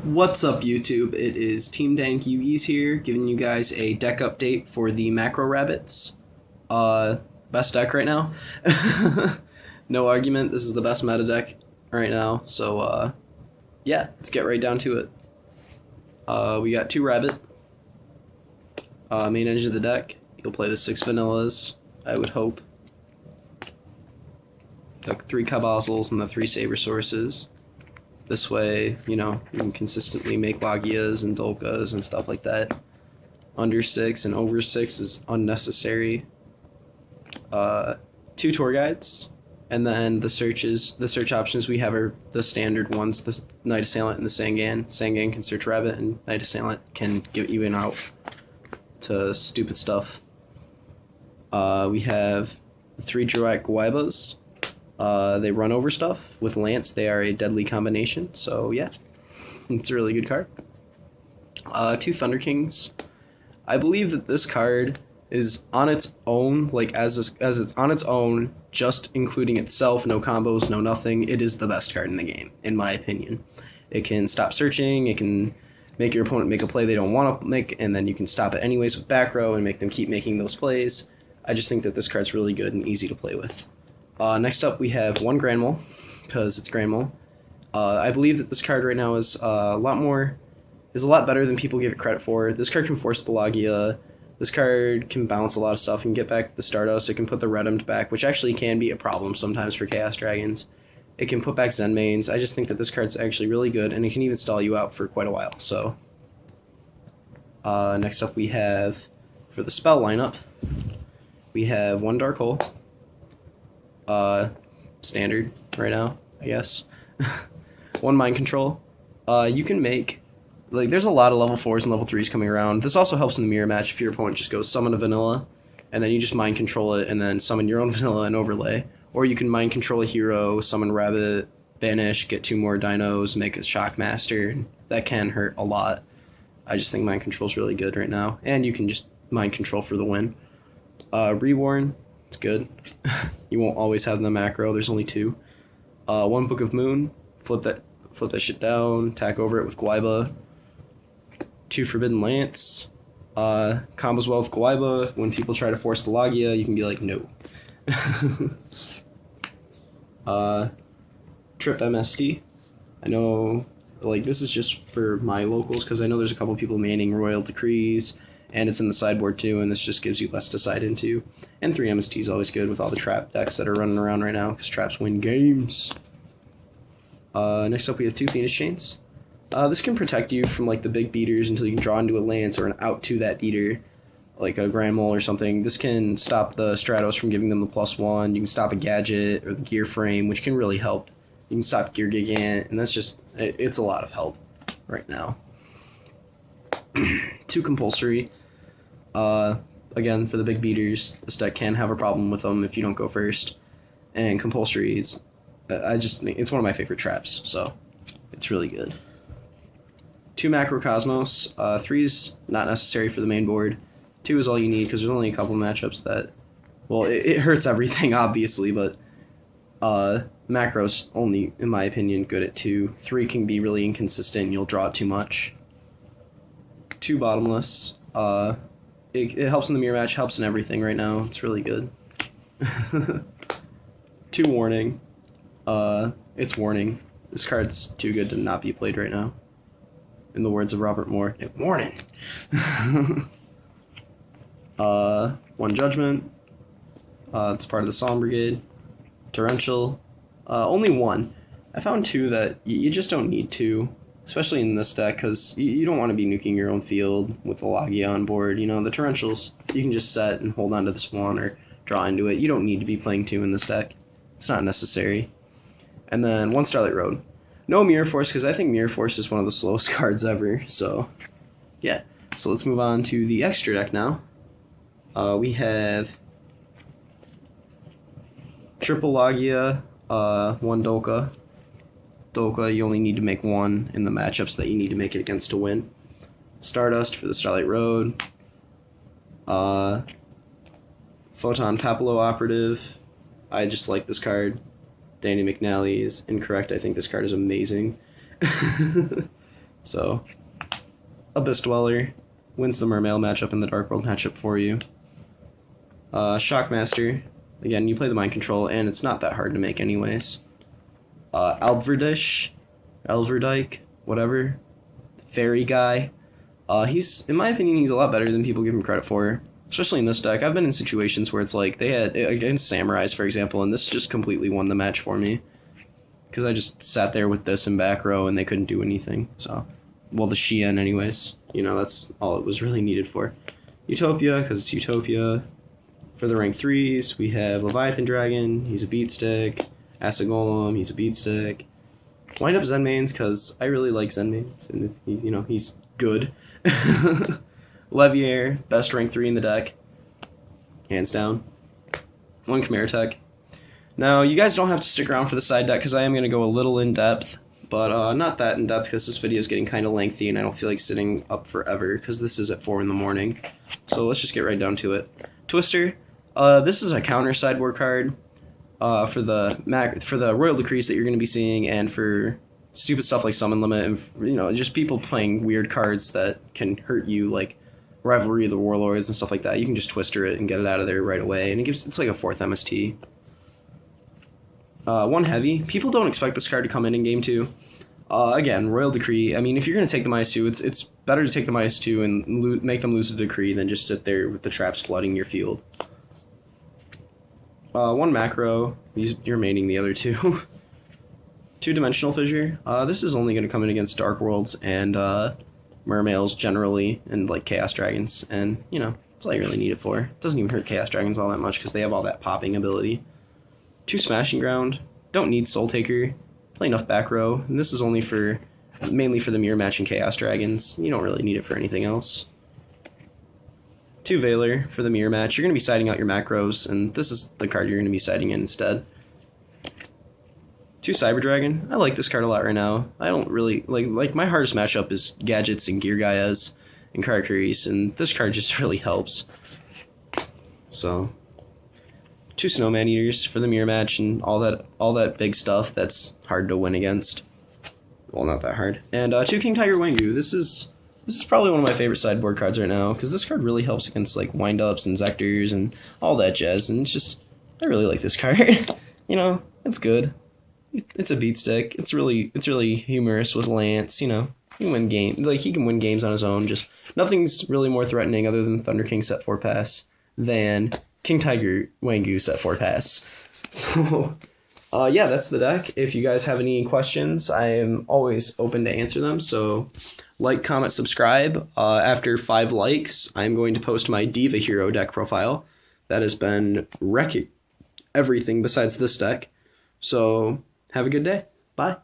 What's up, YouTube? It is Team Dank Yugi's here, giving you guys a deck update for the Macro Rabbits. Best deck right now. No argument, this is the best meta deck right now, so, yeah, let's get right down to it. We got 2 Rabbit. Main engine of the deck. You'll play the 6 Vanillas, I would hope. The 3 Cabazels and the 3 Saber Sources. This way, you know, you can consistently make Logias and Dolkas and stuff like that. Under 6 and over 6 is unnecessary. 2 tour guides, and then the search options we have are the standard ones: the Night Assailant and the Sangan. Sangan can search Rabbit, and Night Assailant can give even out to stupid stuff. We have 3 Droac Guaibas. They run over stuff. With Lance, they are a deadly combination, so yeah, it's a really good card. 2 Thunder Kings. I believe that this card is on its own, like as it's on its own, just including itself, no combos, no nothing. It is the best card in the game, in my opinion. It can stop searching, it can make your opponent make a play they don't want to make, and then you can stop it anyways with back row and make them keep making those plays. I just think that this card's really good and easy to play with. Next up, we have 1 Granmole, because it's Granmole. I believe that this card right now is a lot better than people give it credit for. This card can force the Logia. This card can bounce a lot of stuff and get back the Stardust. It can put the Redemmed back, which actually can be a problem sometimes for Chaos Dragons. It can put back Zenmaines. I just think that this card's actually really good, and it can even stall you out for quite a while. So, next up we have, for the spell lineup, we have 1 Dark Hole. Standard right now, I guess. 1 Mind Control. You can make, like, there's a lot of level 4s and level 3s coming around. This also helps in the mirror match if your opponent just goes summon a vanilla, and then you just mind control it, and then summon your own vanilla and overlay. Or you can mind control a hero, summon Rabbit, banish, get 2 more dinos, make a Shockmaster. That can hurt a lot. I just think mind control's really good right now, and you can just mind control for the win. Rewarn, it's good. You won't always have the macro, there's only 2. 1 Book of Moon, flip that shit down, tack over it with Guaiba. 2 Forbidden Lance. Combos well with Guaiba. When people try to force the Logia, you can be like, no. Trip MST. I know, like, this is just for my locals, because I know there's a couple people manning Royal Decrees, and it's in the sideboard too, and this just gives you less to side into. And 3 MST is always good with all the trap decks that are running around right now, because traps win games. Next up we have 2 Phoenix Chains. This can protect you from, like, the big beaters until you can draw into a Lance or an out to that beater, like a Granmole or something. This can stop the Stratos from giving them the +1. You can stop a Gadget or the Gear Frame, which can really help. You can stop Gear Gigant, and that's just, it's a lot of help right now. 2 Compulsory. Again, for the big beaters, this deck can have a problem with them if you don't go first. And Compulsory is, I just think it's one of my favorite traps, so it's really good. 2 Macrocosmos. 3's not necessary for the main board. 2 is all you need, because there's only a couple matchups that, well, it hurts everything, obviously, but Macro's only, in my opinion, good at 2. 3 can be really inconsistent, you'll draw it too much. 2 Bottomless. It helps in the mirror match, helps in everything right now. It's really good. 2 Warning. It's Warning. This card's too good to not be played right now. In the words of Robert Moore, warning! 1 Judgment. It's part of the Solemn Brigade. Torrential. Only 1. I found 2 that you just don't need to, especially in this deck, because you don't want to be nuking your own field with the Logia on board. You know, the Torrentials, you can just set and hold on to this 1 or draw into it. You don't need to be playing 2 in this deck. It's not necessary. And then 1 Starlight Road. No Mirror Force, because I think Mirror Force is one of the slowest cards ever, so yeah. So let's move on to the extra deck now. We have Triple Logia, 1 Dolka. Dolka, you only need to make 1 in the matchups that you need to make it against to win. Stardust for the Starlight Road. Photon Papillo Operative. I just like this card. Danny McNally is incorrect. I think this card is amazing. So, Abyss Dweller wins the Mermail matchup and the Dark World matchup for you. Shockmaster, again, you play the Mind Control, and it's not that hard to make anyways. Elverdike, whatever. Fairy guy. He's, in my opinion, he's a lot better than people give him credit for. Especially in this deck. I've been in situations where it's like, they had, against Samurais, for example, and this just completely won the match for me. Because I just sat there with this in back row, and they couldn't do anything, so. Well, the Shien, anyways. You know, that's all it was really needed for. Utopia, because it's Utopia. For the rank 3s, we have Leviathan Dragon, he's a beat stick. Acid Golem, he's a beat stick. Wind up Zenmaines, because I really like Zenmaines, and you know, he's good. Leviair, best rank 3 in the deck. Hands down. One Chimera Tech. Now, you guys don't have to stick around for the side deck, because I am going to go a little in-depth, but not that in-depth, because this video is getting kind of lengthy, and I don't feel like sitting up forever, because this is at 4 in the morning. So let's just get right down to it. Twister. This is a counter sideboard card for the Royal Decrees that you're going to be seeing, and for stupid stuff like Summon Limit, and you know, just people playing weird cards that can hurt you, like Rivalry of the Warlords and stuff like that. You can just Twister it and get it out of there right away, and it's like a 4th MST. One heavy. People don't expect this card to come in game 2. Again, Royal Decree. I mean, if you're going to take the -2, it's better to take the -2 and make them lose the Decree than just sit there with the traps flooding your field. One macro, you're maining the other 2. 2-dimensional Fissure. This is only going to come in against Dark Worlds and Mermails generally, and like Chaos Dragons, and you know, that's all you really need it for. It doesn't even hurt Chaos Dragons all that much because they have all that popping ability. 2 Smashing Ground. Don't need Soul Taker. Play enough back row, and this is only mainly for the mirror match and Chaos Dragons. You don't really need it for anything else. 2 Veiler for the mirror match. You're going to be siding out your macros, and this is the card you're going to be siding in instead. 2 Cyber Dragon. I like this card a lot right now. I don't really like my hardest matchup is Gadgets and Gear Gaias and Karakuris, and this card just really helps. So 2 Snowman Eaters for the mirror match and all that big stuff that's hard to win against. Well, not that hard. And 2 King Tiger Wangu. This is probably one of my favorite sideboard cards right now, because this card really helps against like windups and Zectors and all that jazz, and it's just, I really like this card. You know, it's good. It's a beat stick. It's really humorous with Lance, you know. He can win games on his own. Just nothing's really more threatening other than Thunder King set 4 pass than King Tiger Wangu set 4 pass. So yeah, that's the deck. If you guys have any questions, I am always open to answer them. So like, comment, subscribe. After 5 likes, I'm going to post my Diva Hero deck profile that has been wrecking everything besides this deck. So have a good day. Bye.